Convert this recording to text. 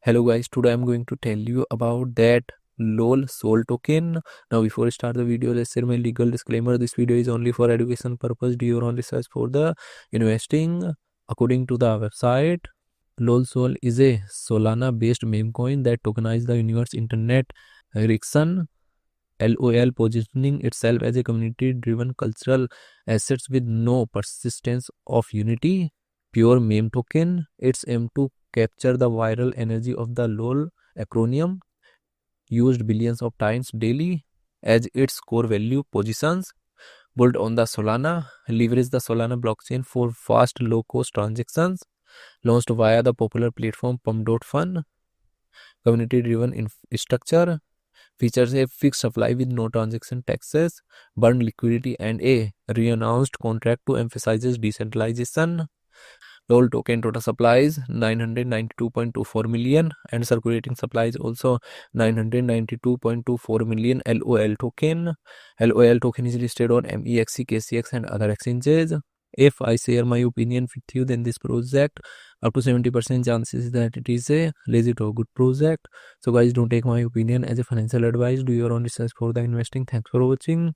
Hello guys, today I'm going to tell you about that lolonsol token. Now before I start the video, let's say my legal disclaimer. This video is only for education purpose. Do your own research for the investing. According to the website, lolonsol is a Solana based meme coin that tokenizes the universe internet Rickson LOL, positioning itself as a community driven cultural assets with no persistence of unity. Pure meme token. It's aimed to capture the viral energy of the LOL acronym, used billions of times daily as its core value positions. Built on the Solana, leverage the Solana blockchain for fast, low cost transactions. Launched via the popular platform Pump.fun, community driven structure. Features a fixed supply with no transaction taxes, burned liquidity, and a re-announced contract to emphasizes decentralization. LOL token total supply is 992.24 million and circulating supply is also 992.24 million LOL token. LOL token is listed on MEXC, KCX and other exchanges. If I share my opinion with you, then this project up to 70% chances that it is a legit or good project. So guys, don't take my opinion as a financial advice. Do your own research for the investing. Thanks for watching.